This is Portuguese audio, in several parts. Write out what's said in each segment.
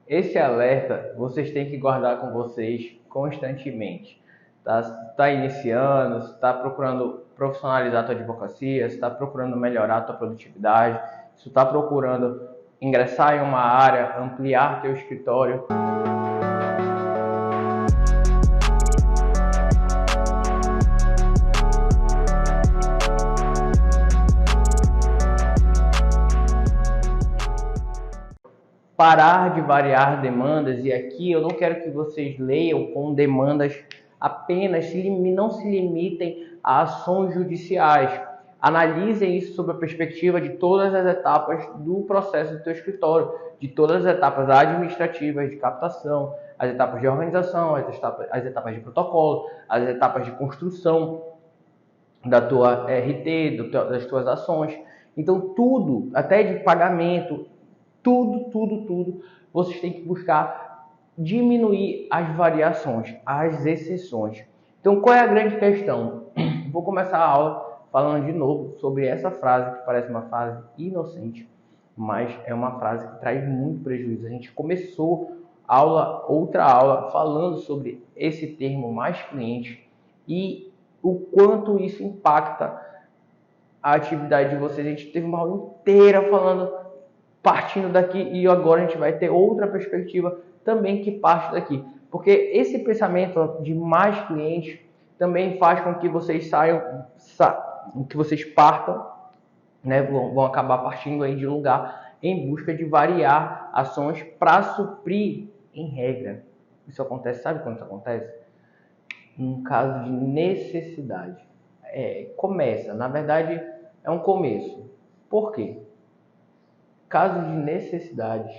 esse alerta vocês têm que guardar com vocês constantemente. Tá, tá iniciando, está procurando profissionalizar a tua advocacia, está procurando melhorar a tua produtividade, se está procurando ingressar em uma área, ampliar teu escritório. Parar de variar demandas, e aqui eu não quero que vocês leiam com demandas apenas, não se limitem a ações judiciais. Analisem isso sob a perspectiva de todas as etapas do processo do teu escritório, de todas as etapas administrativas de captação, as etapas de organização, as etapas de protocolo, as etapas de construção da tua RT, das tuas ações. Então tudo, até de pagamento, tudo, vocês têm que buscar diminuir as variações, as exceções. Então, qual é a grande questão? Vou começar a aula falando de novo sobre essa frase, que parece uma frase inocente, mas é uma frase que traz muito prejuízo. A gente começou outra aula, falando sobre esse termo mais cliente e o quanto isso impacta a atividade de vocês. A gente teve uma aula inteira falando, partindo daqui, e agora a gente vai ter outra perspectiva também que parte daqui. Porque esse pensamento de mais clientes também faz com que vocês que vocês partam, né, vão acabar partindo aí de lugar em busca de variar ações para suprir em regra. Isso acontece, sabe quando isso acontece? Num caso de necessidade. Começa, na verdade, é um começo. Por quê? Caso de necessidades,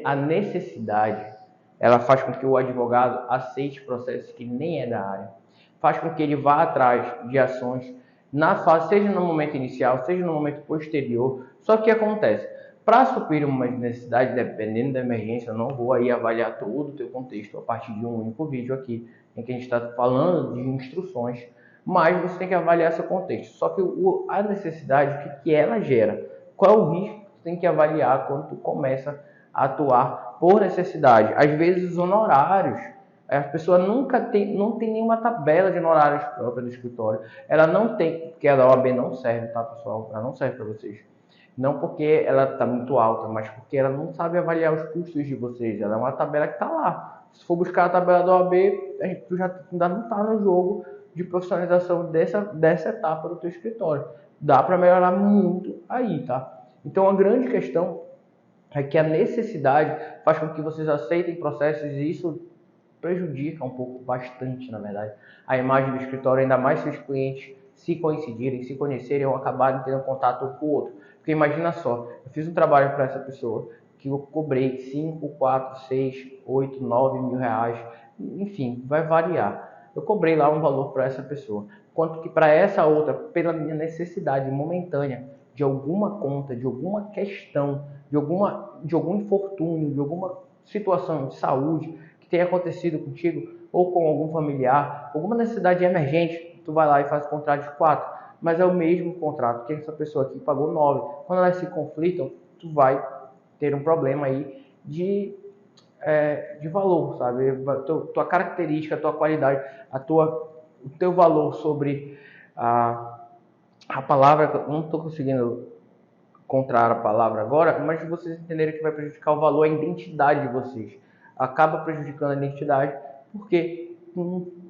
a necessidade, ela faz com que o advogado aceite processos que nem é da área, faz com que ele vá atrás de ações na fase, seja no momento inicial, seja no momento posterior. Só que acontece, para suprir uma necessidade, dependendo da emergência, eu não vou aí avaliar todo o teu contexto a partir de um único vídeo aqui, em que a gente está falando de instruções, mas você tem que avaliar seu contexto. Só que a necessidade, o que ela gera? Qual é o risco que tu tem que avaliar quando tu começa a atuar por necessidade? Às vezes os honorários, a pessoa não tem nenhuma tabela de honorários própria do escritório. Ela não tem, porque a da OAB não serve, tá, pessoal? Ela não serve para vocês. Não porque ela está muito alta, mas porque ela não sabe avaliar os custos de vocês. Ela é uma tabela que está lá. Se for buscar a tabela da OAB, tu já ainda não está no jogo de profissionalização dessa etapa do teu escritório. Dá para melhorar muito aí, tá? Então a grande questão é que a necessidade faz com que vocês aceitem processos, e isso prejudica um pouco, bastante, na verdade, a imagem do escritório, ainda mais se os clientes se coincidirem, se conhecerem ou acabarem tendo contato um com o outro. Porque imagina só, eu fiz um trabalho para essa pessoa que eu cobrei 5, 4, 6, 8, 9 mil reais, enfim, vai variar. Eu cobrei lá um valor para essa pessoa, quanto que para essa outra, pela minha necessidade momentânea de alguma conta, de alguma questão, de algum infortúnio, de alguma situação de saúde que tenha acontecido contigo ou com algum familiar, alguma necessidade emergente, tu vai lá e faz o contrato de 4, mas é o mesmo contrato que essa pessoa aqui pagou 9. Quando elas se conflitam, tu vai ter um problema aí de valor, sabe? Tua característica, tua qualidade, o teu valor sobre a palavra, eu não estou conseguindo encontrar a palavra agora, mas vocês entenderem que vai prejudicar o valor, a identidade de vocês. Acaba prejudicando a identidade porque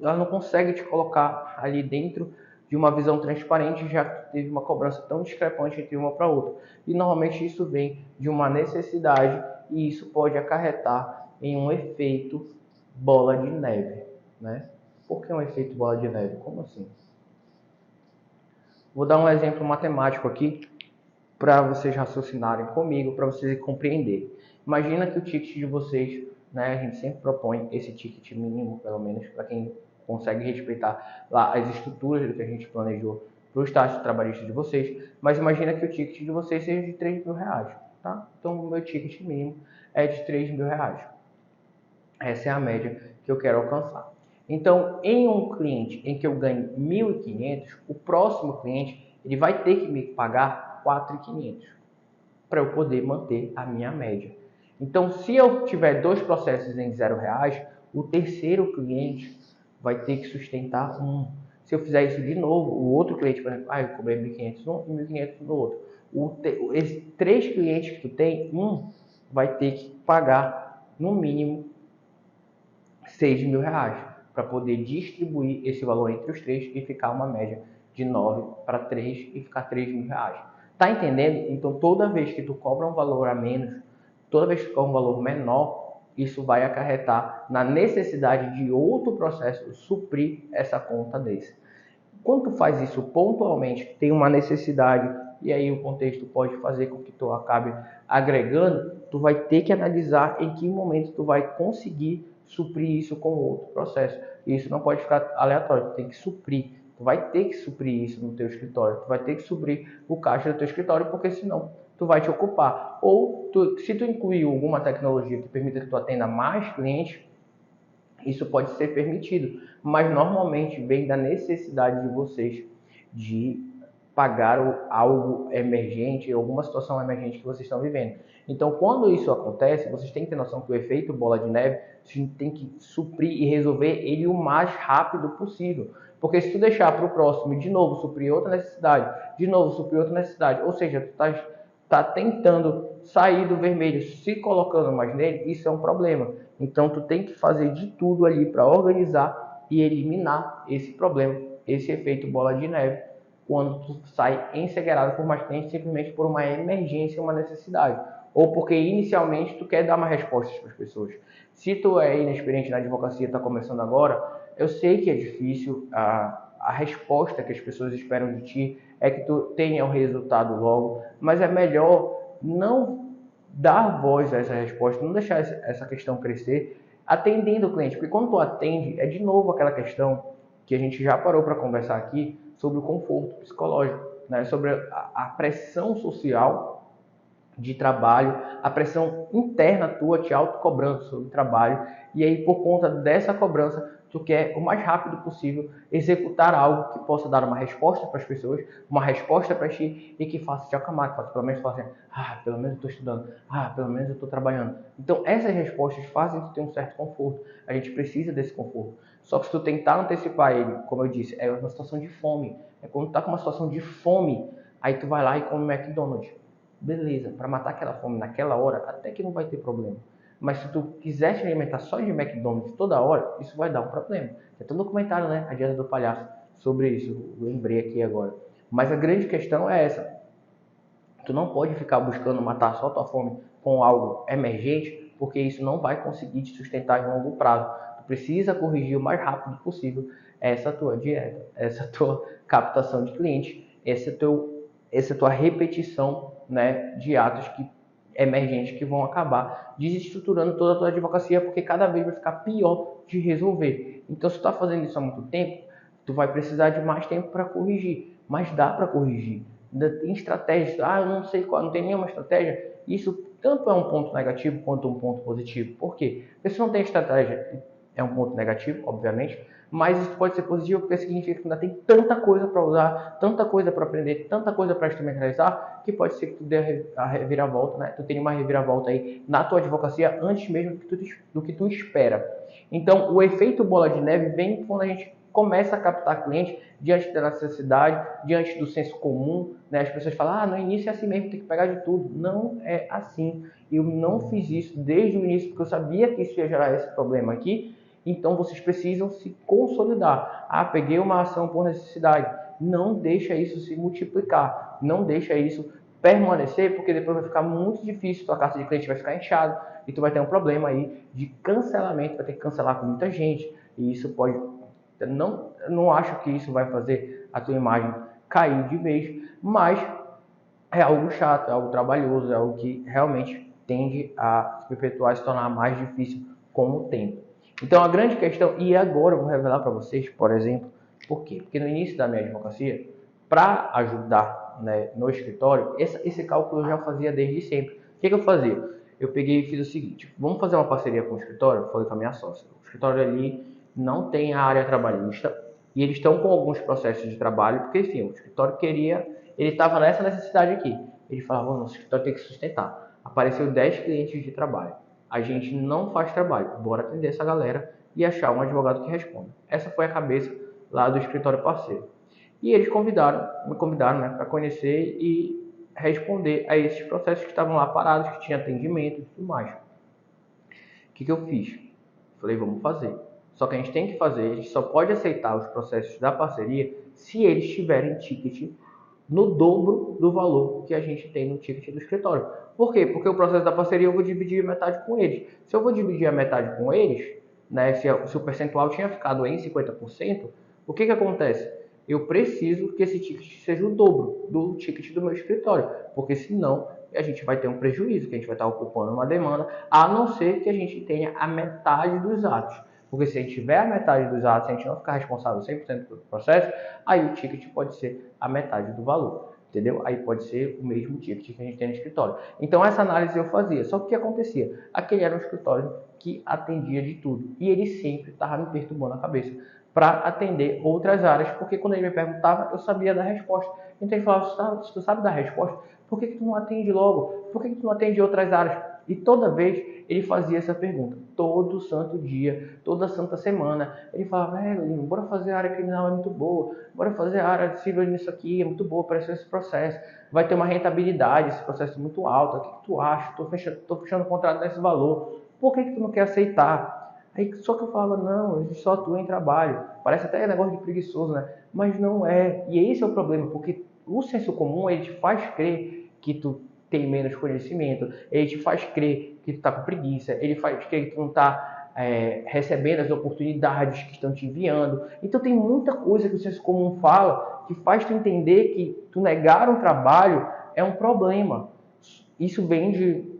ela não consegue te colocar ali dentro de uma visão transparente, já que teve uma cobrança tão discrepante entre uma para outra. E normalmente isso vem de uma necessidade, e isso pode acarretar em um efeito bola de neve, né? Por que um efeito bola de neve? Como assim? Vou dar um exemplo matemático aqui para vocês raciocinarem comigo, para vocês compreenderem. Imagina que o ticket de vocês, né, a gente sempre propõe esse ticket mínimo, pelo menos, para quem consegue respeitar lá as estruturas do que a gente planejou para o estágio trabalhista de vocês, mas imagina que o ticket de vocês seja de 3 mil reais, tá? Então o meu ticket mínimo é de 3 mil reais. Essa é a média que eu quero alcançar. Então, em um cliente em que eu ganho 1.500, o próximo cliente ele vai ter que me pagar 4.500 para eu poder manter a minha média. Então, se eu tiver 2 processos em R$ 0, o terceiro cliente vai ter que sustentar um. Se eu fizer isso de novo, o outro cliente, por exemplo, eu cobrei 1.500 num e 1.500 no outro. Esses 3 clientes que tu tem, um vai ter que pagar no mínimo R$ 6.000 para poder distribuir esse valor entre os 3 e ficar uma média de 9 para 3 e ficar R$ 3.000. Tá entendendo? Então, toda vez que tu cobra um valor a menos, toda vez que tu cobra um valor menor, isso vai acarretar na necessidade de outro processo suprir essa conta desse. Quando tu faz isso pontualmente, tem uma necessidade e aí o contexto pode fazer com que tu acabe agregando, tu vai ter que analisar em que momento tu vai conseguir suprir isso com outro processo. E isso não pode ficar aleatório, tu tem que suprir. Tu vai ter que suprir isso no teu escritório, tu vai ter que suprir o caixa do teu escritório, porque senão tu vai te ocupar. Ou se tu incluir alguma tecnologia que permita que tu atenda mais clientes, isso pode ser permitido, mas normalmente vem da necessidade de vocês de pagar algo emergente, alguma situação emergente que vocês estão vivendo. Então, quando isso acontece, vocês têm que ter noção que o efeito bola de neve, vocês têm que suprir e resolver ele o mais rápido possível. Porque se tu deixar para o próximo de novo suprir outra necessidade, de novo suprir outra necessidade, ou seja, tu tá tentando sair do vermelho, se colocando mais nele, isso é um problema. Então, tu tem que fazer de tudo ali para organizar e eliminar esse problema, esse efeito bola de neve, quando tu sai encegueirado por mais clientes simplesmente por uma emergência, uma necessidade, ou porque inicialmente tu quer dar uma resposta para as pessoas. Se tu é inexperiente na advocacia, está começando agora, eu sei que é difícil, a resposta que as pessoas esperam de ti é que tu tenha o resultado logo, mas é melhor não dar voz a essa resposta, não deixar essa questão crescer, atendendo o cliente, porque quando tu atende, é de novo aquela questão que a gente já parou para conversar aqui, sobre o conforto psicológico, né? Sobre a pressão social de trabalho, a pressão interna tua te autocobrando sobre o trabalho, e aí por conta dessa cobrança, tu quer o mais rápido possível executar algo que possa dar uma resposta para as pessoas, uma resposta para ti e que faça te acalmar, que faça pelo menos falar assim, pelo menos eu estou estudando, pelo menos eu estou trabalhando. Então essas respostas fazem tu ter um certo conforto, a gente precisa desse conforto. Só que se tu tentar antecipar ele, como eu disse, é uma situação de fome, é quando tu tá com uma situação de fome, aí tu vai lá e come McDonald's. Beleza, para matar aquela fome naquela hora, até que não vai ter problema. Mas se tu quiser te alimentar só de McDonald's toda hora, isso vai dar um problema. Tem um documentário, né? A Dieta do Palhaço, sobre isso. Eu lembrei aqui agora. Mas a grande questão é essa. Tu não pode ficar buscando matar só tua fome com algo emergente, porque isso não vai conseguir te sustentar em longo prazo. Tu precisa corrigir o mais rápido possível essa tua dieta, essa tua captação de clientes, essa tua repetição, né, de atos emergentes que vão acabar desestruturando toda a tua advocacia, porque cada vez vai ficar pior de resolver. Então, se tu está fazendo isso há muito tempo, tu vai precisar de mais tempo para corrigir, mas dá para corrigir. Tem estratégias, eu não sei qual, não tem nenhuma estratégia. Isso tanto é um ponto negativo quanto um ponto positivo. Por quê? Porque se não tem estratégia, é um ponto negativo, obviamente, mas isso pode ser positivo porque significa que ainda tem tanta coisa para usar, tanta coisa para aprender, tanta coisa para instrumentalizar, que pode ser que tu dê a reviravolta, né? Tu tenha uma reviravolta aí na tua advocacia antes mesmo do que tu espera. Então, o efeito bola de neve vem quando a gente começa a captar cliente diante da necessidade, diante do senso comum, né? As pessoas falam, no início é assim mesmo, tem que pegar de tudo. Não é assim. Eu não fiz isso desde o início, porque eu sabia que isso ia gerar esse problema aqui. Então, vocês precisam se consolidar. Peguei uma ação por necessidade. Não deixa isso se multiplicar. Não deixa isso permanecer, porque depois vai ficar muito difícil. Tua carta de cliente vai ficar inchada e tu vai ter um problema aí de cancelamento. Vai ter que cancelar com muita gente. E isso pode... Não acho que isso vai fazer a tua imagem cair de vez, mas é algo chato, é algo trabalhoso, é algo que realmente tende a se perpetuar, se tornar mais difícil com o tempo. Então a grande questão, e agora eu vou revelar para vocês, por exemplo, por quê? Porque no início da minha advocacia, para ajudar, né, no escritório, esse cálculo eu já fazia desde sempre. O que eu fazia? Eu peguei e fiz o seguinte, vamos fazer uma parceria com o escritório? Eu falei com a minha sócia. O escritório ali não tem a área trabalhista e eles estão com alguns processos de trabalho, porque enfim, o escritório ele estava nessa necessidade aqui. Ele falava, nosso escritório tem que sustentar. Apareceu 10 clientes de trabalho. A gente não faz trabalho. Bora atender essa galera e achar um advogado que responda. Essa foi a cabeça lá do escritório parceiro. E eles me convidaram, né, para conhecer e responder a esses processos que estavam lá parados, que tinha atendimento e tudo mais. O que eu fiz? Falei, vamos fazer. Só que a gente tem que fazer, a gente só pode aceitar os processos da parceria se eles tiverem ticket no dobro do valor que a gente tem no ticket do escritório. Por quê? Porque o processo da parceria eu vou dividir a metade com eles. Se eu vou dividir a metade com eles, né, se o percentual tinha ficado em 50%, o que acontece? Eu preciso que esse ticket seja o dobro do ticket do meu escritório, porque senão a gente vai ter um prejuízo, que a gente vai estar ocupando uma demanda, a não ser que a gente tenha a metade dos atos. Porque se a gente tiver a metade dos atos, se a gente não ficar responsável 100% do processo, aí o ticket pode ser a metade do valor, entendeu? Aí pode ser o mesmo ticket que a gente tem no escritório. Então essa análise eu fazia, só que o que acontecia? Aquele era um escritório que atendia de tudo, e ele sempre estava me perturbando a cabeça para atender outras áreas, porque quando ele me perguntava, eu sabia da resposta. Então ele falava, se tu sabe da resposta, por que tu não atende logo? Por que tu não atende outras áreas? E toda vez ele fazia essa pergunta, todo santo dia, toda santa semana. Ele falava, bora fazer a área criminal, é muito boa, bora fazer a área civil nisso aqui, é muito boa para esse processo. Vai ter uma rentabilidade, esse processo é muito alto, o que tu acha? Tô fechando o contrato nesse valor, por que tu não quer aceitar? Aí, só que eu falava, não, a gente só atua em trabalho. Parece até negócio de preguiçoso, né? Mas não é. E esse é o problema, porque o senso comum, ele te faz crer que tu tem menos conhecimento, ele te faz crer que tu tá com preguiça, ele faz crer que tu não tá recebendo as oportunidades que estão te enviando. Então tem muita coisa que o senso comum fala que faz tu entender que tu negar um trabalho é um problema. Isso vem de...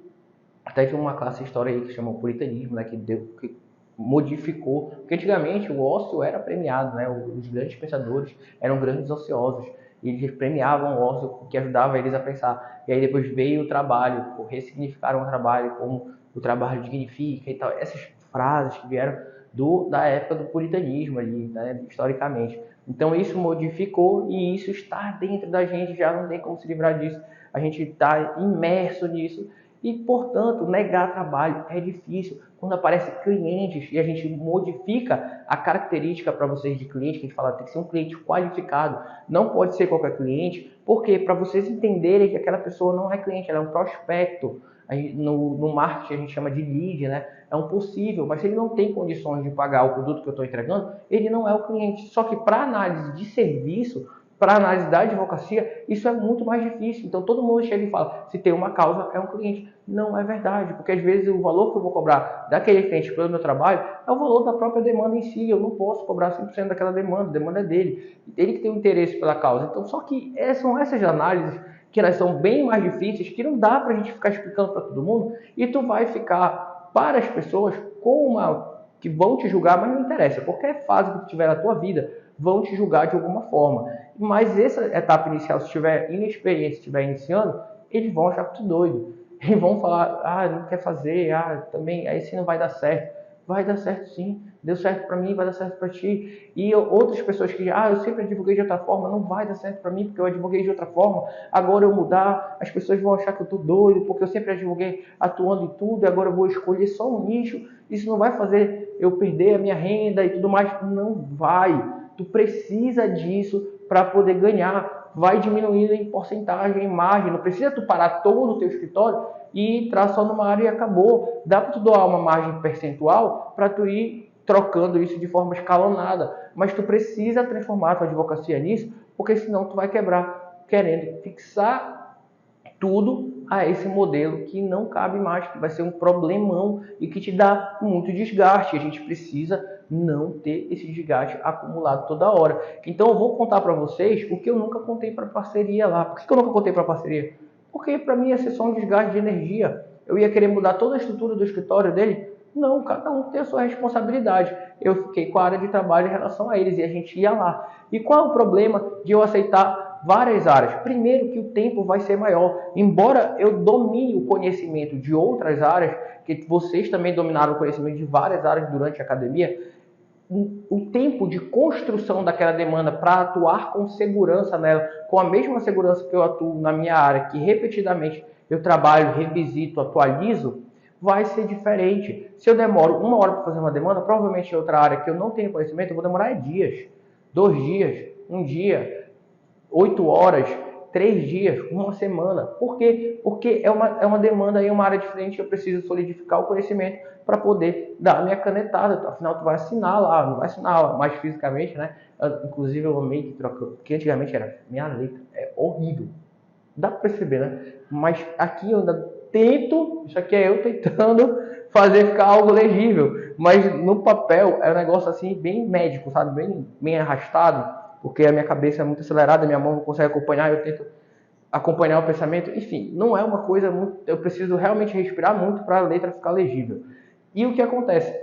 Até de uma classe de história aí que chama o puritanismo, né? Que modificou, porque antigamente o ócio era premiado, né? Os grandes pensadores eram grandes ociosos, e eles premiavam o ócio, que ajudava eles a pensar. E aí depois veio o trabalho, ressignificaram o trabalho como o trabalho dignifica e tal. Essas frases que vieram da época do puritanismo ali, né? Historicamente. Então isso modificou e isso está dentro da gente, já não tem como se livrar disso. A gente está imerso nisso. E, portanto, negar trabalho é difícil. Quando aparecem clientes e a gente modifica a característica para vocês de cliente, que a gente fala tem que ser um cliente qualificado, não pode ser qualquer cliente, porque para vocês entenderem que aquela pessoa não é cliente, ela é um prospecto. No marketing a gente chama de lead, né? É um possível, mas se ele não tem condições de pagar o produto que eu estou entregando, ele não é o cliente. Só que para análise de serviço, para análise da advocacia, isso é muito mais difícil. Então todo mundo chega e fala, se tem uma causa, é um cliente. Não é verdade, porque às vezes o valor que eu vou cobrar daquele cliente pelo meu trabalho é o valor da própria demanda em si. Eu não posso cobrar 100% daquela demanda, a demanda é dele. Ele que tem um interesse pela causa. Então só que são essas análises que elas são bem mais difíceis, que não dá para a gente ficar explicando para todo mundo, e tu vai ficar para as pessoas com uma que vão te julgar, mas não interessa. Qualquer fase que tu tiver na tua vida, vão te julgar de alguma forma. Mas essa etapa inicial, se estiver inexperiente, se estiver iniciando, eles vão achar que tu doido. Eles vão falar, não quer fazer, também, aí sim não vai dar certo. Vai dar certo sim, deu certo para mim, vai dar certo para ti. E outras pessoas que, eu sempre advoguei de outra forma, não vai dar certo para mim porque eu advoguei de outra forma. Agora eu mudar, as pessoas vão achar que eu tô doido porque eu sempre advoguei atuando em tudo e agora eu vou escolher só um nicho. Isso não vai fazer eu perder a minha renda e tudo mais. Não vai. Tu precisa disso para poder ganhar. Vai diminuindo em porcentagem, em margem. Não precisa tu parar todo o teu escritório e entrar só numa área e acabou. Dá para tu doar uma margem percentual para tu ir trocando isso de forma escalonada. Mas tu precisa transformar a tua advocacia nisso, porque senão tu vai quebrar querendo fixar tudo a esse modelo que não cabe mais, que vai ser um problemão e que te dá muito desgaste. A gente precisa não ter esse desgaste acumulado toda hora. Então eu vou contar para vocês o que eu nunca contei para parceria lá. Por que eu nunca contei para parceria? Porque para mim ia ser só um desgaste de energia. Eu ia querer mudar toda a estrutura do escritório dele. Não, cada um tem a sua responsabilidade. Eu fiquei com a área de trabalho em relação a eles e a gente ia lá. E qual é o problema de eu aceitar várias áreas? Primeiro que o tempo vai ser maior. Embora eu domine o conhecimento de outras áreas, que vocês também dominaram o conhecimento de várias áreas durante a academia, o tempo de construção daquela demanda para atuar com segurança nela, com a mesma segurança que eu atuo na minha área, que repetidamente eu trabalho, revisito, atualizo, vai ser diferente. Se eu demoro 1 hora para fazer uma demanda, provavelmente em outra área que eu não tenho conhecimento, eu vou demorar dias, 2 dias, 1 dia, 8 horas, 3 dias, uma semana. Por quê? Porque é uma demanda em uma área diferente, eu preciso solidificar o conhecimento para poder dar a minha canetada. Afinal, tu vai assinar lá, não vai assinar mais fisicamente, né? Inclusive, eu amei que trocou, porque antigamente era minha letra, é horrível. Dá para perceber, né? Mas aqui eu ainda tento, isso aqui é eu tentando fazer ficar algo legível. Mas no papel é um negócio assim, bem médico, sabe? Bem arrastado, porque a minha cabeça é muito acelerada, minha mão não consegue acompanhar, eu tento acompanhar o pensamento. Enfim, não é uma coisa muito. Eu preciso realmente respirar muito para a letra ficar legível. E o que acontece?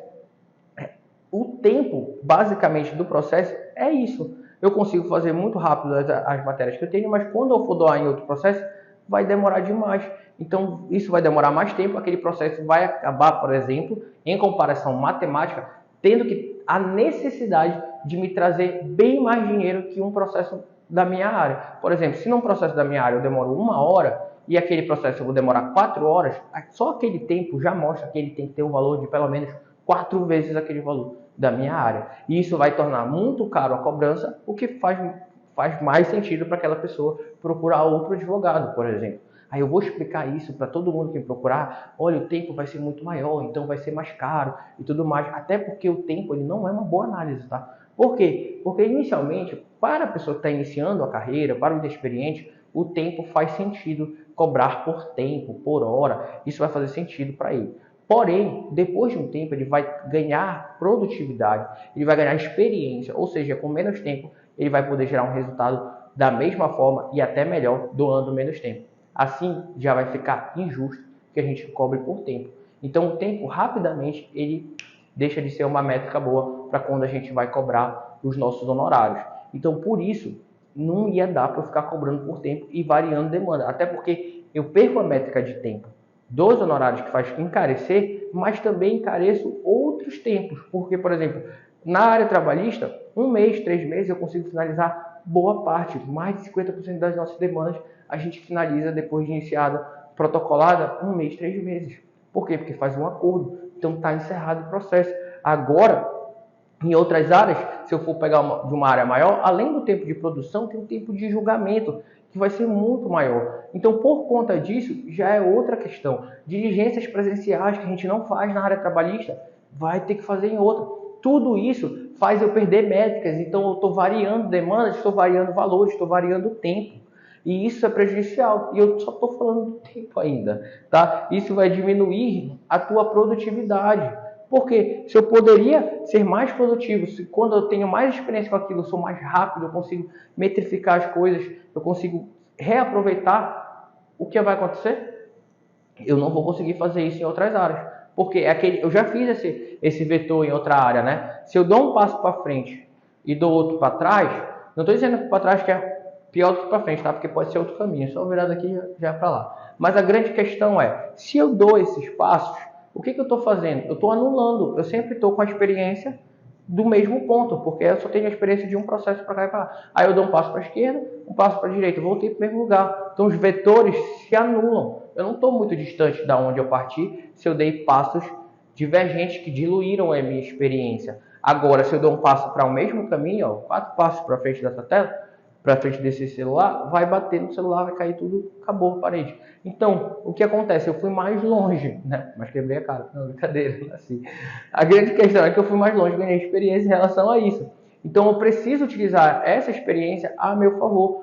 O tempo, basicamente, do processo é isso. Eu consigo fazer muito rápido as matérias que eu tenho, mas quando eu for doar em outro processo, vai demorar demais. Então, isso vai demorar mais tempo. Aquele processo vai acabar, por exemplo, em comparação matemática, tendo que a necessidade de me trazer bem mais dinheiro que um processo da minha área. Por exemplo, se num processo da minha área eu demoro 1 hora e aquele processo eu vou demorar 4 horas, só aquele tempo já mostra que ele tem que ter um valor de pelo menos 4 vezes aquele valor da minha área. E isso vai tornar muito caro a cobrança, o que faz mais sentido para aquela pessoa procurar outro advogado, por exemplo. Aí eu vou explicar isso para todo mundo que me procurar. Olha, o tempo vai ser muito maior, então vai ser mais caro e tudo mais. Até porque o tempo ele não é uma boa análise, tá? Por quê? Porque inicialmente, para a pessoa que está iniciando a carreira, para o inexperiente, o tempo faz sentido cobrar por tempo, por hora. Isso vai fazer sentido para ele. Porém, depois de um tempo, ele vai ganhar produtividade, ele vai ganhar experiência, ou seja, com menos tempo, ele vai poder gerar um resultado da mesma forma e até melhor, doando menos tempo. Assim, já vai ficar injusto que a gente cobre por tempo. Então, o tempo, rapidamente, ele deixa de ser uma métrica boa para quando a gente vai cobrar os nossos honorários. Então, por isso, não ia dar para eu ficar cobrando por tempo e variando demanda, até porque eu perco a métrica de tempo dos honorários que faz encarecer, mas também encareço outros tempos, porque, por exemplo, na área trabalhista, 1 mês, 3 meses, eu consigo finalizar boa parte, mais de 50% das nossas demandas a gente finaliza depois de iniciada, protocolada, 1 mês, 3 meses. Por quê? Porque faz um acordo, então está encerrado o processo. Agora, em outras áreas, se eu for pegar de uma área maior, além do tempo de produção, tem o tempo de julgamento, que vai ser muito maior. Então, por conta disso, já é outra questão. Diligências presenciais que a gente não faz na área trabalhista, vai ter que fazer em outra. Tudo isso faz eu perder métricas, então eu estou variando demandas, estou variando valores, estou variando tempo. E isso é prejudicial. E eu só estou falando do tempo ainda, tá? Isso vai diminuir a tua produtividade. Porque se eu poderia ser mais produtivo, se quando eu tenho mais experiência com aquilo, eu sou mais rápido, eu consigo metrificar as coisas, eu consigo reaproveitar, o que vai acontecer? Eu não vou conseguir fazer isso em outras áreas. Porque eu já fiz esse vetor em outra área, né? Se eu dou um passo para frente e dou outro para trás, não estou dizendo que para trás que é pior do que para frente, tá? Porque pode ser outro caminho. Só virar daqui já é para lá. Mas a grande questão é, se eu dou esses passos, o que eu estou fazendo? Eu estou anulando. Eu sempre estou com a experiência do mesmo ponto, porque eu só tenho a experiência de um processo para cá e para lá. Aí eu dou um passo para a esquerda, um passo para a direita, voltei para o mesmo lugar. Então os vetores se anulam. Eu não estou muito distante da onde eu parti se eu dei passos divergentes que diluíram a minha experiência. Agora, se eu dou um passo para o mesmo caminho, ó, 4 passos para frente dessa tela, para frente desse celular, vai bater no celular, vai cair tudo, acabou a parede. Então, o que acontece? Eu fui mais longe, né? Mas quebrei a cara, não, brincadeira, assim. A grande questão é que eu fui mais longe, ganhei experiência em relação a isso. Então, eu preciso utilizar essa experiência a meu favor,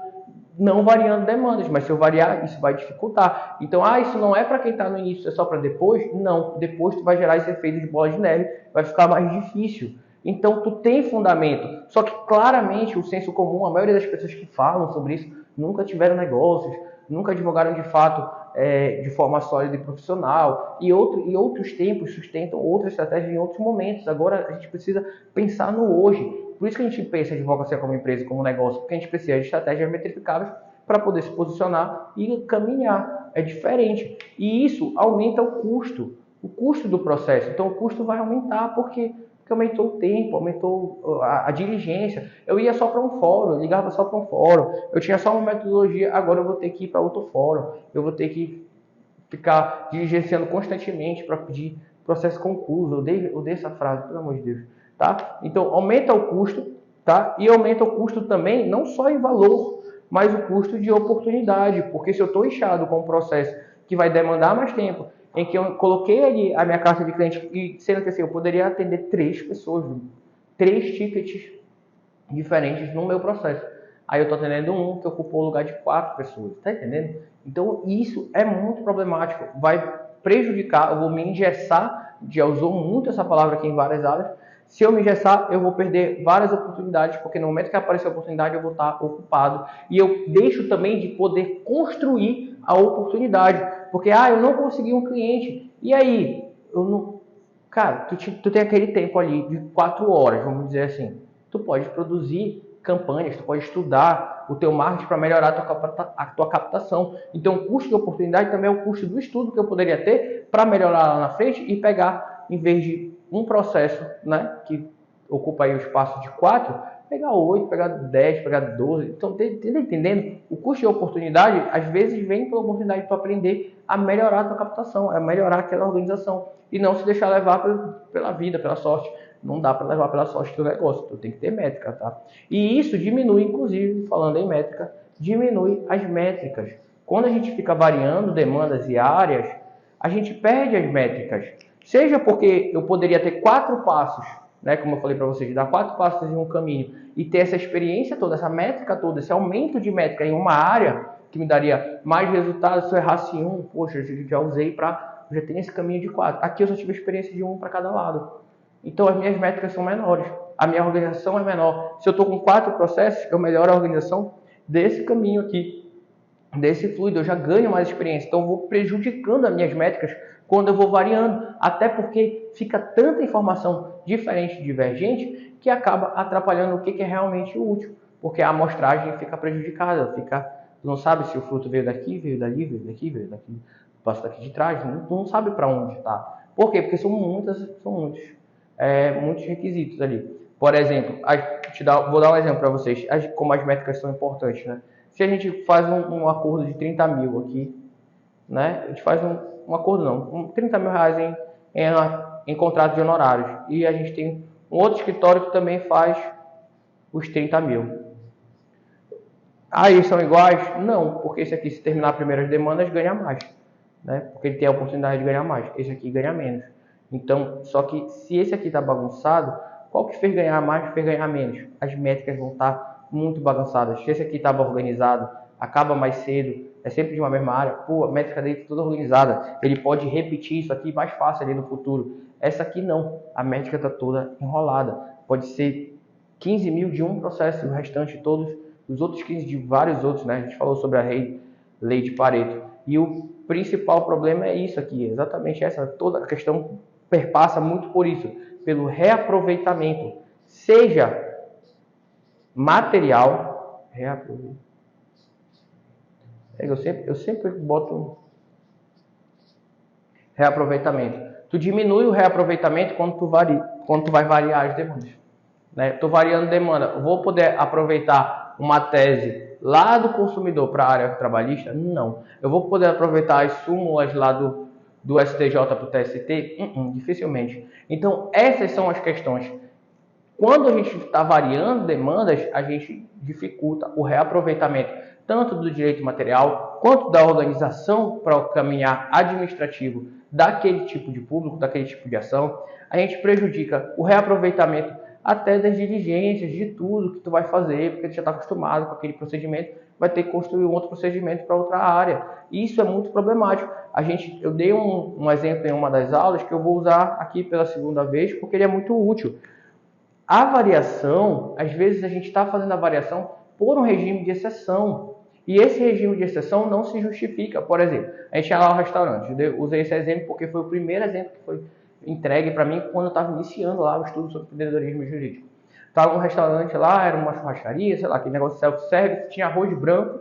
não variando demandas, mas se eu variar, isso vai dificultar. Então, isso não é para quem está no início, é só para depois? Não, depois tu vai gerar esse efeito de bola de neve, vai ficar mais difícil. Então, tu tem fundamento. Só que, claramente, o senso comum, a maioria das pessoas que falam sobre isso, nunca tiveram negócios, nunca advogaram de fato de forma sólida e profissional. E outros tempos sustentam outras estratégias em outros momentos. Agora, a gente precisa pensar no hoje. Por isso que a gente pensa em advocacia como empresa, como negócio, porque a gente precisa de estratégias metrificáveis para poder se posicionar e caminhar. É diferente. E isso aumenta o custo do processo. Então, o custo vai aumentar porque aumentou o tempo, aumentou a diligência. Eu ia só para um fórum, eu ligava só para um fórum, eu tinha só uma metodologia, agora eu vou ter que ir para outro fórum, eu vou ter que ficar diligenciando constantemente para pedir processo concluso. Eu odeio essa frase, pelo amor de Deus. Tá? Então, aumenta o custo, tá? E aumenta o custo também, não só em valor, mas o custo de oportunidade. Porque se eu estou inchado com um processo que vai demandar mais tempo, em que eu coloquei ali a minha carta de cliente, e sendo que assim, eu poderia atender 3 pessoas, 3 tickets diferentes no meu processo. Aí eu estou atendendo um que ocupou o lugar de 4 pessoas, tá entendendo? Então isso é muito problemático, vai prejudicar, eu vou me engessar, já usou muito essa palavra aqui em várias áreas, se eu me engessar, eu vou perder várias oportunidades, porque no momento que aparecer a oportunidade, eu vou estar ocupado. E eu deixo também de poder construir a oportunidade. Porque, eu não consegui um cliente. E aí? Eu não... Cara, tu tem aquele tempo ali de 4 horas, vamos dizer assim. Tu pode produzir campanhas, tu pode estudar o teu marketing para melhorar a tua captação. Então, o custo de oportunidade também é o custo do estudo que eu poderia ter para melhorar lá na frente e pegar, em vez de um processo, né, que ocupa aí o espaço de 4, pegar 8, pegar 10, pegar 12. Então, tá entendendo? O custo de oportunidade, às vezes, vem pela oportunidade de tu aprender a melhorar a tua captação, a melhorar aquela organização e não se deixar levar pela vida, pela sorte. Não dá para levar pela sorte do negócio, tu tem que ter métrica, tá? E isso diminui, inclusive, falando em métrica, diminui as métricas. Quando a gente fica variando demandas e áreas, a gente perde as métricas. Seja porque eu poderia ter 4 passos, né, como eu falei para vocês, dar 4 passos em um caminho e ter essa experiência toda, essa métrica toda, esse aumento de métrica em uma área que me daria mais resultados se eu errasse um, poxa, eu já usei para, já tenho esse caminho de 4. Aqui eu só tive experiência de um para cada lado. Então as minhas métricas são menores, a minha organização é menor. Se eu estou com 4 processos, eu melhoro a organização desse caminho aqui, desse fluido, eu já ganho mais experiência. Então eu vou prejudicando as minhas métricas quando eu vou variando, até porque fica tanta informação diferente, divergente, que acaba atrapalhando o que é realmente útil, porque a amostragem fica prejudicada, tu não sabe se o fruto veio daqui, veio dali, veio daqui, veio daqui, passa daqui de trás, não sabe para onde está. Por quê? Porque são muitos requisitos ali. Por exemplo, vou dar um exemplo para vocês, como as métricas são importantes, né? Se a gente faz um acordo de 30 mil aqui, né? A gente faz um acordo não, 30 mil reais em contrato de honorários. E a gente tem um outro escritório que também faz os 30 mil. Eles são iguais? Não, porque esse aqui, se terminar as primeiras demandas, ganha mais. Né? Porque ele tem a oportunidade de ganhar mais. Esse aqui ganha menos. Então, só que se esse aqui está bagunçado, qual que fez ganhar mais, fez ganhar menos? As métricas vão estar muito bagunçadas. Se esse aqui estava organizado, acaba mais cedo, é sempre de uma mesma área, a métrica dele está toda organizada. Ele pode repetir isso aqui mais fácil ali no futuro. Essa aqui não, a métrica está toda enrolada. Pode ser 15 mil de um processo, o restante todos, os outros 15 de vários outros, né? A gente falou sobre a lei de Pareto. E o principal problema é isso aqui, exatamente essa, toda a questão perpassa muito por isso, pelo reaproveitamento, seja material, eu sempre boto reaproveitamento. Tu diminui o reaproveitamento quando tu vai variar as demandas. Né? Estou variando demanda, vou poder aproveitar uma tese lá do consumidor para a área trabalhista? Não. Eu vou poder aproveitar as súmulas lá do STJ para o TST? Dificilmente. Então, essas são as questões. Quando a gente está variando demandas, a gente dificulta o reaproveitamento tanto do direito material quanto da organização para o caminhar administrativo daquele tipo de público, daquele tipo de ação. A gente prejudica o reaproveitamento até das diligências, de tudo que tu vai fazer, porque tu já está acostumado com aquele procedimento, vai ter que construir um outro procedimento para outra área. E isso é muito problemático. Eu dei um exemplo em uma das aulas que eu vou usar aqui pela segunda vez, porque ele é muito útil. A variação, às vezes a gente está fazendo a variação por um regime de exceção. E esse regime de exceção não se justifica. Por exemplo, a gente ia lá ao restaurante. Eu usei esse exemplo porque foi o primeiro exemplo que foi entregue para mim quando eu estava iniciando lá o estudo sobre empreendedorismo jurídico. Estava num restaurante lá, era uma churrascaria, sei lá, aquele negócio self-service, tinha arroz branco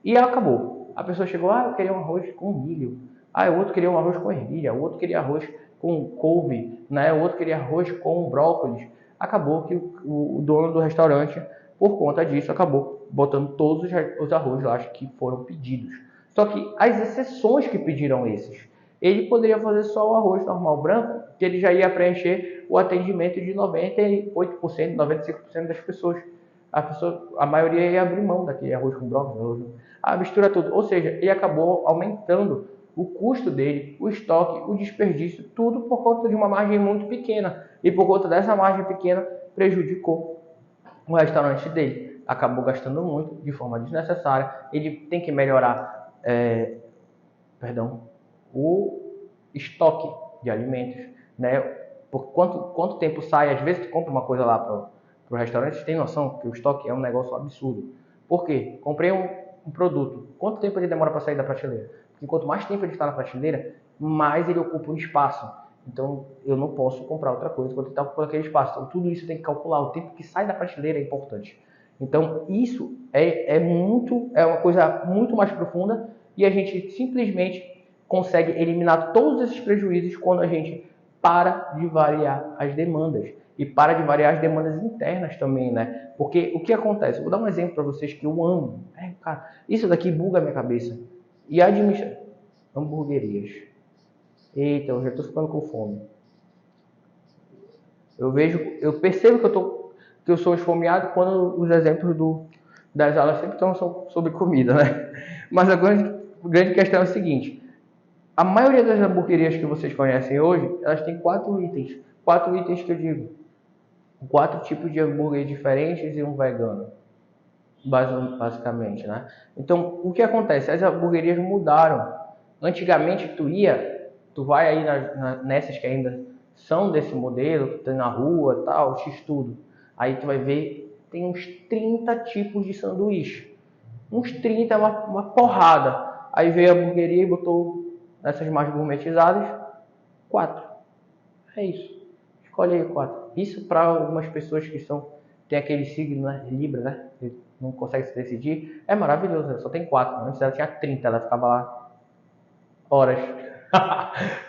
e acabou. A pessoa chegou, eu queria um arroz com milho. O outro queria um arroz com ervilha, o outro queria arroz com couve, né? O outro queria arroz com brócolis. Acabou que o dono do restaurante, por conta disso, acabou botando todos os arroz lá que foram pedidos. Só que as exceções que pediram esses, ele poderia fazer só o arroz normal branco, que ele já ia preencher o atendimento de 98%, 95% das pessoas. A maioria ia abrir mão daquele arroz com brócolis, a mistura tudo. Ou seja, ele acabou aumentando o custo dele, o estoque, o desperdício, tudo por conta de uma margem muito pequena. E por conta dessa margem pequena, prejudicou o restaurante dele. Acabou gastando muito de forma desnecessária. Ele tem que melhorar, o estoque de alimentos, né? Por quanto tempo sai? Às vezes tu compra uma coisa lá para o restaurante, você tem noção que o estoque é um negócio absurdo. Por quê? Comprei um produto. Quanto tempo ele demora para sair da prateleira? Porque quanto mais tempo ele está na prateleira, mais ele ocupa um espaço. Então eu não posso comprar outra coisa quando ele está ocupando aquele espaço. Então tudo isso tem que calcular. O tempo que sai da prateleira é importante. Então isso é uma coisa muito mais profunda e a gente simplesmente consegue eliminar todos esses prejuízos quando a gente para de variar as demandas e para de variar as demandas internas também, né? Porque o que acontece? Vou dar um exemplo para vocês que eu amo. Cara, isso daqui buga a minha cabeça. E administra hamburguerias. Eita, eu já estou ficando com fome. Eu percebo que eu sou esfomeado quando os exemplos das aulas sempre estão sobre comida, né? Mas a grande questão é o seguinte: a maioria das hamburguerias que vocês conhecem hoje, elas têm 4 itens. 4 itens que eu digo. 4 tipos de hambúrguer diferentes e um vegano, basicamente, né? Então, o que acontece? As hamburguerias mudaram. Antigamente, tu vai aí nessas que ainda são desse modelo, que tem na rua, tal, x-tudo. Aí tu vai ver, tem uns 30 tipos de sanduíche. Uns 30, uma porrada. Aí veio a hamburgueria e botou nessas mais gourmetizadas, 4. É isso. Escolhe aí 4. Isso para algumas pessoas que tem aquele signo, né? Libra, né? Que não consegue se decidir. É maravilhoso, ela só tem 4. Antes ela tinha 30, ela ficava lá horas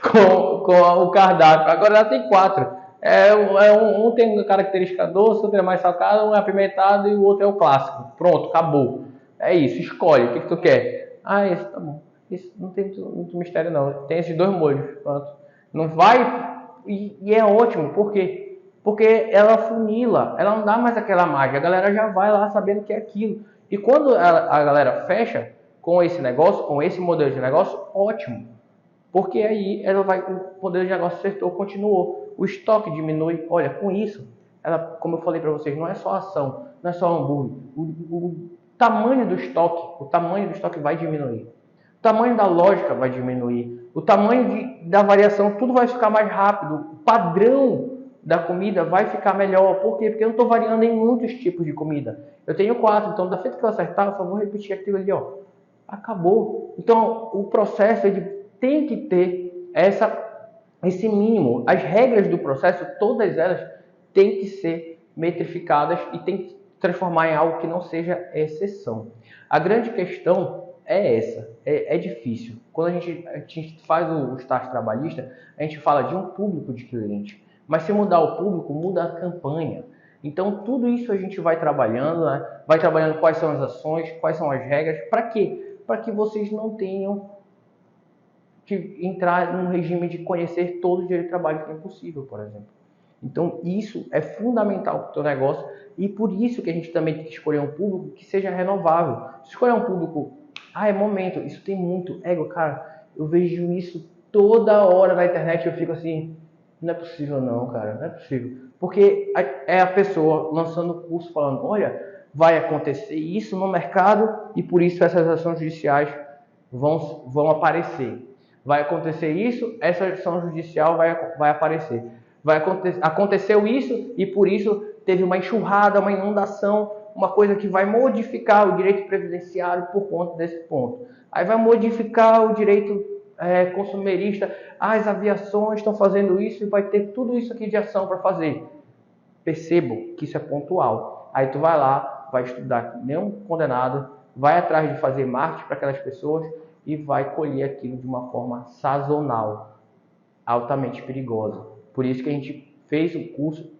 com o cardápio. Agora ela tem 4. Um tem uma característica doce, outro é mais salgado, um é apimentado e o outro é o clássico. Pronto, acabou. É isso, escolhe. O que tu quer? Esse tá bom. Isso não tem muito mistério não. Tem esses 2 molhos. Pronto. Não vai... E é ótimo, por quê? Porque ela funila, ela não dá mais aquela mágica, a galera já vai lá sabendo que é aquilo. E quando a galera fecha com esse negócio, com esse modelo de negócio, ótimo. Porque aí o poder de negócio acertou, continuou. O estoque diminui. Olha, com isso, como eu falei para vocês, não é só ação, não é só hambúrguer. O tamanho do estoque vai diminuir. O tamanho da lógica vai diminuir. O tamanho da variação, tudo vai ficar mais rápido. O padrão da comida vai ficar melhor. Por quê? Porque eu não estou variando em muitos tipos de comida. Eu tenho 4, então da feita que eu acertar, eu só vou repetir aquilo ali, ó. Acabou. Então, o processo ele tem que ter esse mínimo. As regras do processo, todas elas, têm que ser metrificadas e tem que transformar em algo que não seja exceção. A grande questão é essa, é difícil. Quando a gente faz o estágio trabalhista, a gente fala de um público de cliente. Mas se mudar o público, muda a campanha. Então, tudo isso a gente vai trabalhando, né? Vai trabalhando quais são as ações, quais são as regras. Para quê? Para que vocês não tenham que entrar num regime de conhecer todo o direito de trabalho, que é impossível, por exemplo. Então, isso é fundamental para o teu negócio e por isso que a gente também tem que escolher um público que seja renovável. Se escolher um público, é momento, isso tem muito ego, cara, eu vejo isso toda hora na internet e eu fico assim, não é possível não, cara, não é possível. Porque é a pessoa lançando o curso falando, olha, vai acontecer isso no mercado e por isso essas ações judiciais vão aparecer. Vai acontecer isso, essa ação judicial vai aparecer. Aconteceu isso e por isso teve uma enxurrada, uma inundação, uma coisa que vai modificar o direito previdenciário por conta desse ponto. Aí vai modificar o direito consumerista, as aviações estão fazendo isso e vai ter tudo isso aqui de ação para fazer. Percebam que isso é pontual. Aí tu vai lá, vai estudar nenhum condenado, vai atrás de fazer marketing para aquelas pessoas e vai colher aquilo de uma forma sazonal, altamente perigosa. Por isso que a gente fez o curso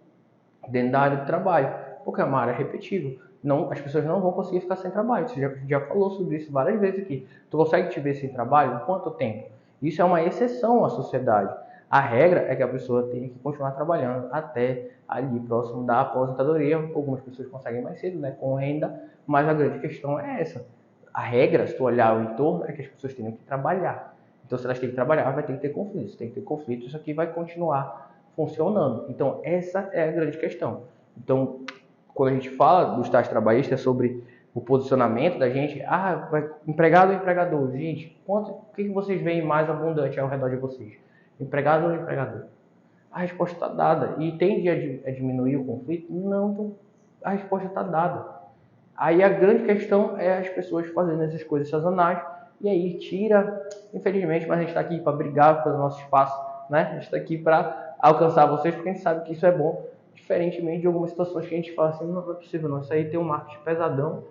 dentro da área de trabalho, porque é uma área repetível. não, as pessoas não vão conseguir ficar sem trabalho. Você já falou sobre isso várias vezes aqui. Tu consegue te ver sem trabalho? Quanto tempo? Isso é uma exceção à sociedade. A regra é que a pessoa tem que continuar trabalhando até ali próximo da aposentadoria. Algumas pessoas conseguem mais cedo, né, com renda, mas a grande questão é essa. A regra, se tu olhar o entorno, é que as pessoas têm que trabalhar. Então, se elas têm que trabalhar, vai ter que ter conflito. Se tem que ter conflito, isso aqui vai continuar funcionando. Então, essa é a grande questão. Então, quando a gente fala dos tais trabalhistas sobre o posicionamento da gente, empregado ou empregador, gente, o que vocês veem mais abundante ao redor de vocês? Empregado ou empregador? A resposta está dada. E tende a diminuir o conflito? Não, então a resposta está dada. Aí a grande questão é as pessoas fazendo essas coisas sazonais, e aí tira, infelizmente, mas a gente está aqui para brigar pelo nosso espaço, né? A gente está aqui para alcançar vocês, porque a gente sabe que isso é bom, diferentemente de algumas situações que a gente fala assim, não é possível não, isso aí tem um marketing pesadão,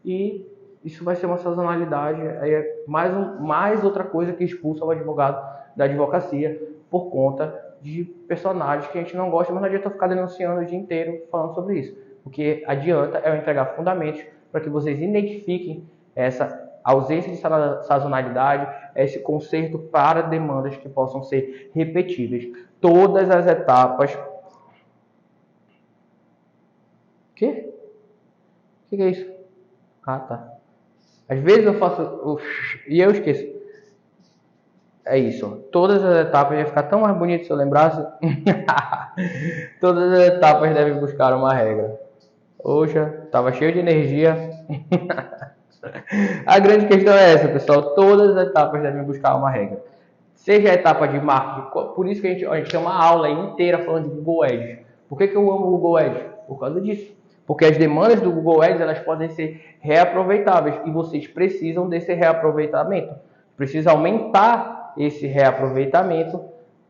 e isso vai ser uma sazonalidade, aí é mais outra coisa que expulsa o advogado da advocacia por conta de personagens que a gente não gosta, mas não adianta ficar denunciando o dia inteiro falando sobre isso. O que adianta é eu entregar fundamentos para que vocês identifiquem essa ausência de sazonalidade, esse conserto para demandas que possam ser repetíveis. Todas as etapas. O quê? O que é isso? Ah, tá. Às vezes eu faço e eu esqueço. É isso. Todas as etapas ia ficar tão mais bonito se eu lembrasse. Todas as etapas devem buscar uma regra. Poxa, estava cheio de energia. A grande questão é essa, pessoal. Todas as etapas devem buscar uma regra. Seja a etapa de marketing, por isso que a gente tem uma aula inteira falando de Google Ads. Por que eu amo o Google Ads? Por causa disso. Porque as demandas do Google Ads elas podem ser reaproveitáveis e vocês precisam desse reaproveitamento. Precisa aumentar esse reaproveitamento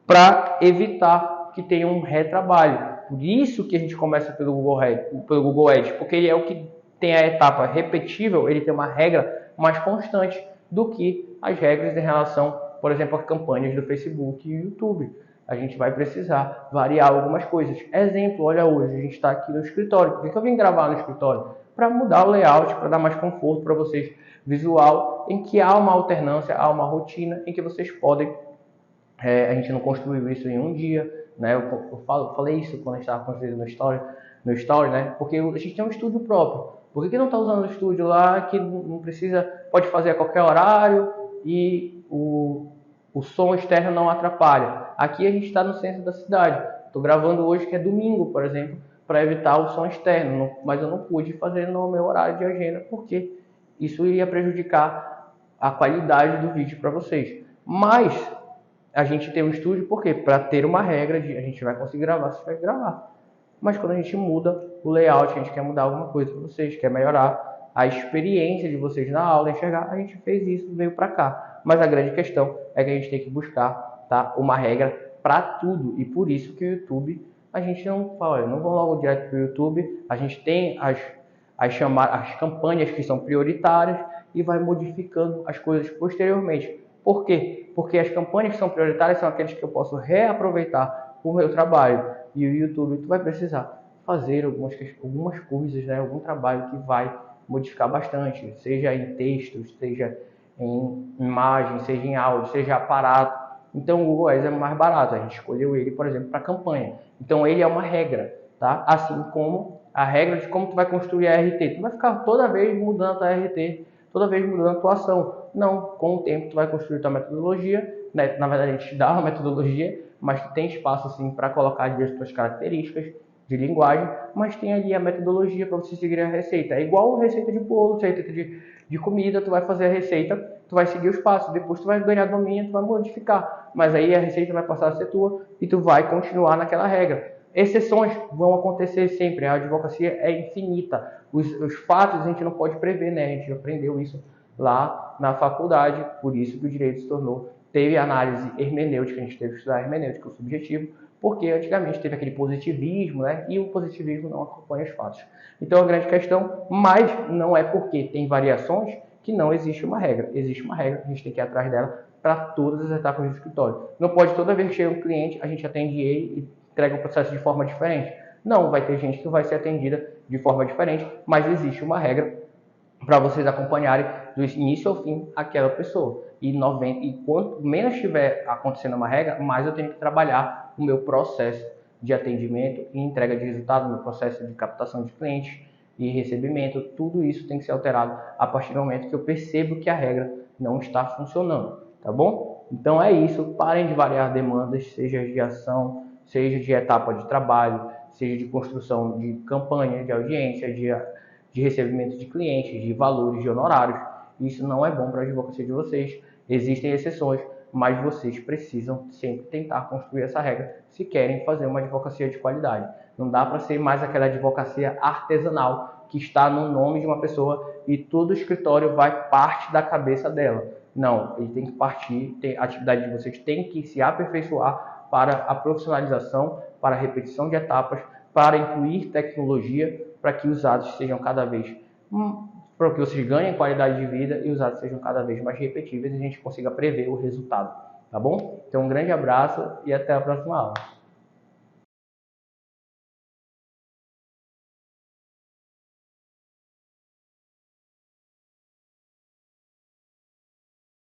para evitar que tenha um retrabalho. Por isso que a gente começa pelo Google Ads, porque ele é o que tem a etapa repetível, ele tem uma regra mais constante do que as regras em relação, por exemplo, a campanhas do Facebook e YouTube. A gente vai precisar variar algumas coisas. Exemplo, olha hoje, a gente está aqui no escritório. Por que eu vim gravar no escritório? Para mudar o layout, para dar mais conforto para vocês visual, em que há uma alternância, há uma rotina, em que vocês podem a gente não construiu isso em um dia, né? Falei isso quando a gente estava construindo no story, né? Porque a gente tem um estúdio próprio. Por que não está usando o estúdio lá que não precisa, pode fazer a qualquer horário e o som externo não atrapalha? Aqui a gente está no centro da cidade. Estou gravando hoje que é domingo, por exemplo, para evitar o som externo, mas eu não pude fazer no meu horário de agenda porque isso iria prejudicar a qualidade do vídeo para vocês. Mas a gente tem um estúdio, por quê? Para ter uma regra de a gente vai conseguir gravar, se vai gravar. Mas quando a gente muda o layout, a gente quer mudar alguma coisa para vocês, quer melhorar a experiência de vocês na aula, enxergar, a gente fez isso, veio para cá. Mas a grande questão é que a gente tem que buscar, tá, uma regra para tudo. E por isso que o YouTube, a gente não fala, olha, não vão logo direto para o YouTube, a gente tem as campanhas que são prioritárias e vai modificando as coisas posteriormente. Por quê? Porque as campanhas que são prioritárias são aquelas que eu posso reaproveitar o meu trabalho. E o YouTube, tu vai precisar fazer algumas coisas, né? Algum trabalho que vai modificar bastante, seja em textos, seja em imagem, seja em áudio, seja aparato. Então o Google Ads é mais barato, a gente escolheu ele, por exemplo, para campanha. Então ele é uma regra, tá? Assim como a regra de como tu vai construir a RT. Tu vai ficar toda vez mudando a RT, toda vez mudando a tua ação. Não, com o tempo tu vai construir tua metodologia, né? Na verdade a gente te dá uma metodologia, mas tu tem espaço assim para colocar as tuas características de linguagem, mas tem ali a metodologia para você seguir a receita. É igual a receita de bolo, receita de comida, tu vai fazer a receita, tu vai seguir os passos, depois tu vai ganhar domínio, tu vai modificar, mas aí a receita vai passar a ser tua e tu vai continuar naquela regra. Exceções vão acontecer sempre, a advocacia é infinita, os fatos a gente não pode prever, né? A gente aprendeu isso lá na faculdade, por isso que o direito se tornou, teve análise hermenêutica, a gente teve que estudar hermenêutica, o subjetivo, porque antigamente teve aquele positivismo, né? E o positivismo não acompanha os fatos. Então a grande questão, mas não é porque tem variações que não existe uma regra. Existe uma regra, a gente tem que ir atrás dela para todas as etapas do escritório. Não pode toda vez que chega um cliente, a gente atende ele e entrega o processo de forma diferente. Não, vai ter gente que vai ser atendida de forma diferente, mas existe uma regra para vocês acompanharem do início ao fim aquela pessoa. E quanto menos estiver acontecendo uma regra, mais eu tenho que trabalhar o meu processo de atendimento e entrega de resultado, meu processo de captação de clientes e recebimento. Tudo isso tem que ser alterado a partir do momento que eu percebo que a regra não está funcionando, tá bom? Então é isso, parem de variar demandas, seja de ação, seja de etapa de trabalho, seja de construção de campanha, de audiência, de recebimento de clientes, de valores, de honorários. Isso não é bom para a advocacia de vocês. Existem exceções, mas vocês precisam sempre tentar construir essa regra se querem fazer uma advocacia de qualidade. Não dá para ser mais aquela advocacia artesanal que está no nome de uma pessoa e todo o escritório vai parte da cabeça dela. Não, ele tem que partir, a atividade de vocês tem que se aperfeiçoar para a profissionalização, para a repetição de etapas, para incluir tecnologia, para que os atos sejam cada vez para que vocês ganhem qualidade de vida e os atos sejam cada vez mais repetíveis e a gente consiga prever o resultado, tá bom? Então um grande abraço e até a próxima aula.